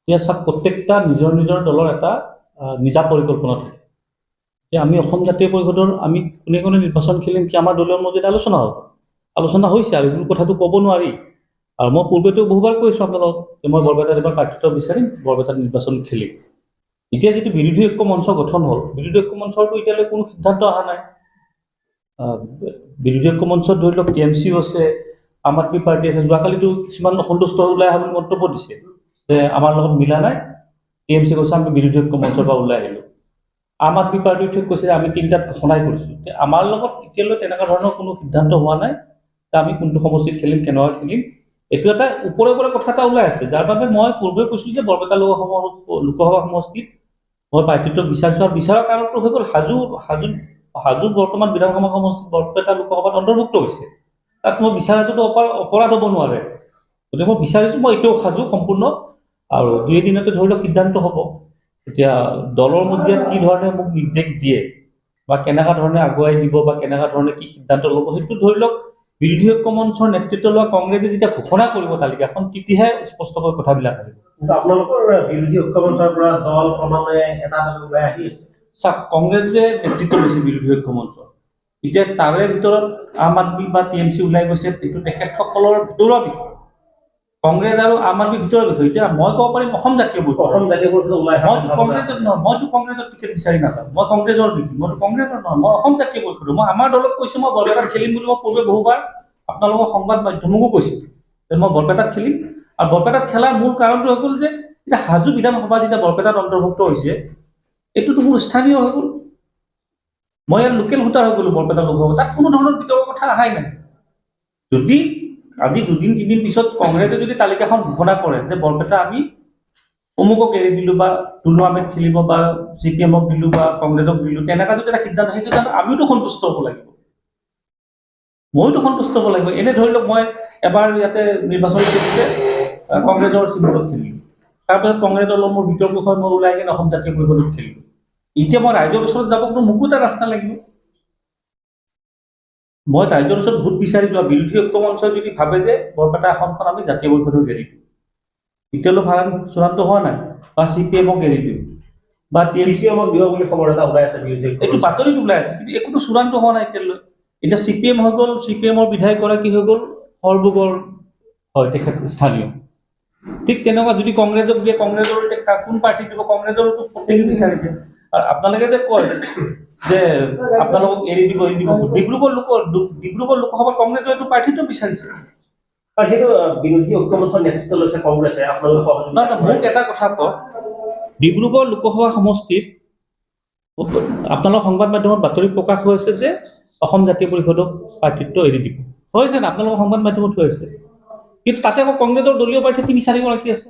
এতিয়া চাওক প্ৰত্যেকটা নিজৰ নিজৰ দলৰ এটা নিজা পৰিকল্পনা থাকে। যে আমি অসম জাতীয় পৰিষদৰ আমি কোনে কোনে নিৰ্বাচন খেলিম কি আমাৰ দলীয় মাজত আলোচনা হ'ব, আলোচনা হৈছে আৰু এইবোৰ কথাটো ক'ব নোৱাৰি। আৰু মই পূৰ্বেতো বহুবাৰ কৈছোঁ আপোনালোকক যে মই বৰপেটাত এবাৰ প্ৰাৰ্থিত্ব বিচাৰিম, বৰপেটাত নিৰ্বাচন খেলিম। এতিয়া যিটো বিৰোধী ঐক্য মঞ্চ গঠন হ'ল, বিৰোধী ঐক্য মঞ্চৰটো এতিয়ালৈ কোনো সিদ্ধান্ত অহা নাই। বিৰোধী ঐক্য মঞ্চত ধৰি লওক TMCও আছে, আম আদমি পাৰ্টি আছে। যোৱাকালিতো কিছুমান অসন্তুষ্ট ওলাই অহা বুলি মন্তব্য দিছে যে আমাৰ লগত মিলা নাই, TMC কৈছে আমি বিৰোধী ঐক্য মঞ্চৰ পৰা ওলাই আহিলোঁ। আম আদমি পাৰ্টিৰ ঠিক কৈছে আমি তিনিটাত ঘোষণাই কৰিছোঁ। আমাৰ লগত এতিয়ালৈ তেনেকুৱা ধৰণৰ কোনো সিদ্ধান্ত হোৱা নাই যে আমি কোনটো সমষ্টিত খেলিম, কেনেকুৱা খেলিম। এইটো এটা ওপৰে ওপৰে কথা এটা ওলাই আছে, যাৰ বাবে মই পূৰ্বে কৈছোঁ যে বৰপেটা লোকসভা সমষ্টিত মই প্ৰাৰ্থিত্ব বিচাৰিছোঁ। আৰু বিচৰাৰ কাৰণটো হৈ গ'ল হাজো বৰ্তমান বিধানসভা সমষ্টিত বৰপেটা লোকসভাত অন্তৰ্ভুক্ত হৈছে। তাত মই বিচাৰাটোতো অপৰাধ হ'ব নোৱাৰে, গতিকে মই বিচাৰিছোঁ, মই এতিয়াও সাজু সম্পূৰ্ণ। আৰু 2 এদিনতে ধৰি লওক সিদ্ধান্ত হ'ব। এতিয়া দলৰ মজিয়াত কি ধৰণে মোক নিৰ্দেশ দিয়ে বা কেনেকুৱা ধৰণে আগুৱাই দিব বা কেনেকুৱা ধৰণে কি সিদ্ধান্ত ল'ব, সেইটো ধৰি লওক বিৰোধী ঐক্য মঞ্চৰ নেতৃত্ব লোৱা কংগ্ৰেছে যেতিয়া ঘোষণা কৰিব তালিকাখন, তেতিয়াহে স্পষ্টকৈ কথাবিলাক আহিব। আপোনালোকৰ বিৰোধী ঐক্য মঞ্চৰ পৰা দল ক্ৰমান্বয়ে এটা ওলাই আহি আছে। চাওক, কংগ্ৰেছে নেতৃত্ব লৈছে বিৰোধী ঐক্য মঞ্চৰ, এতিয়া তাৰে ভিতৰত আম আদমি বা TMC ওলাই গৈছে, এইটো তেখেতসকলৰ ভিতৰুৱা বিষয়। কংগ্ৰেছ আৰু আম আদমিৰ ভিতৰৰ বিষয়। এতিয়া মই ক'ব পাৰিম অসম জাতীয় পৰিষদ ওলাই, কংগ্ৰেছত নহয়, মইতো কংগ্ৰেছৰ টিকেট বিচাৰি নাযাওঁ, মই কংগ্ৰেছৰ নেকি, মইতো কংগ্ৰেছৰ নহয়, মই অসম জাতীয় পৰিষদ। মই আমাৰ দলক কৈছোঁ মই বৰপেটাত খেলিম বুলি। মই পূৰ্বে বহুবাৰ আপোনালোকৰ সংবাদ মাধ্যমকো কৈছোঁ যে মই বৰপেটাত খেলিম। আৰু বৰপেটাত খেলাৰ মূল কাৰণটো হৈ গ'ল যে এতিয়া হাজো বিধানসভা যেতিয়া বৰপেটাত অন্তৰ্ভুক্ত হৈছে, এইটোতো মোৰ স্থানীয় হৈ গ'ল, মই ইয়াৰ লোকেল ভোটাৰ হৈ গ'লোঁ বৰপেটা লোকসভা। তাত কোনো ধৰণৰ ভিতৰৰ কথা অহাই নাই। যদি আজি 2-3 পিছত কংগ্ৰেছে যদি তালিকাখন ঘোষণা কৰে যে বৰপেটা আমি অমুকক এৰি দিলোঁ বা টুলু আহমেদ খেলিব বা CPM-ক দিলোঁ বা কংগ্ৰেছক দিলোঁ, তেনেকুৱা যদি এটা সিদ্ধান্ত, সেইটো আমিওতো সন্তুষ্ট হ'ব লাগিব, মইতো সন্তুষ্ট হ'ব লাগিব। এনে ধৰি লওক মই এবাৰ ইয়াতে নিৰ্বাচন কৰিছিলে কংগ্ৰেছৰ শিবিৰত খেলিলোঁ, তাৰপিছত কংগ্ৰেছৰ লগত মোৰ বিতৰ্ক হয়, মই ওলাই কিনে অসম জাতীয় পৰিষদত খেলিলোঁ। এতিয়া মই ৰাইজৰ ওচৰত যাবতো মোকো এটা ৰাস্তা লাগিব। মই ৰাইজৰ ওচৰত ভোট বিচাৰি যোৱা বিৰোধী ঐক্য মঞ্চই যদি ভাবে যে বৰপেটা আসনখন আমি জাতীয় পৰিষদক এৰি দিওঁ, এতিয়ালৈ ভাল চূড়ান্ত হোৱা নাই, বা CPM-ক এৰি দিওঁ বা CPM-ক দিব বুলি খবৰ এটা ওলাই আছে, এইটো বাতৰিত ওলাই আছে, কিন্তু একোতো চূড়ান্ত হোৱা নাই এতিয়ালৈ। এতিয়া CPM হৈ গ'ল, CPM-ৰ বিধায়কগৰাকী হৈ গ'ল সৰ্বগৰ, হয় তেখেত স্থানীয়। ঠিক তেনেকুৱা যদি কংগ্ৰেছক দিয়ে, কংগ্ৰেছৰ কোন পাৰ্টি দিব, কংগ্ৰেছৰতো প্ৰত্যেকে বিচাৰিছে। আৰু আপোনালোকে যে কয় যে আপোনালোকক এৰি দিব ডিব্ৰুগড় লোকসভাত কংগ্ৰেছৰ এইটো প্ৰাৰ্থিত্ব বিচাৰিছে। যিহেতু বিৰোধী ঐক্য মঞ্চৰ নেতৃত্ব লৈছে কংগ্ৰেছে, আপোনালোকে মোক এটা কথা কওক, ডিব্ৰুগড় লোকসভা সমষ্টিত আপোনালোকৰ সংবাদ মাধ্যমত বাতৰি প্ৰকাশ হৈ আছে যে অসম জাতীয় পৰিষদক প্ৰাৰ্থিত্ব এৰি দিব, হৈছে না, আপোনালোকৰ সংবাদ মাধ্যমত হৈ আছে। কিন্তু তাতে আকৌ কংগ্ৰেছৰ দলীয় প্ৰাৰ্থী 3-4গৰাকী আছে,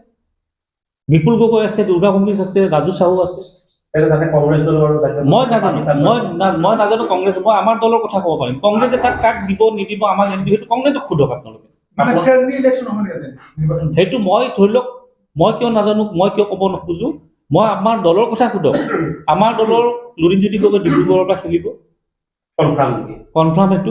বিপুল গগৈ আছে, দুৰ্গা ভূমিজ আছে, ৰাজু চাহু আছে। মই নাজানো কংগ্ৰেছ, মই আমাৰ দলৰ কথা ক'ব পাৰিম। কংগ্ৰেছে তাত কাক দিব নিদিব আমাক সেইটো কংগ্ৰেছক সোধক আপোনালোকে। সেইটো মই ধৰি লওক, মই কিয় নাজানো, মই কিয় ক'ব নোখোজো, মই আমাৰ দলৰ কথা সোধক। আমাৰ দলৰ লুৰিণজ্যোতি গগৈ ডিব্ৰুগড়ৰ পৰা খেলিব, কনফাৰ্ম এইটো।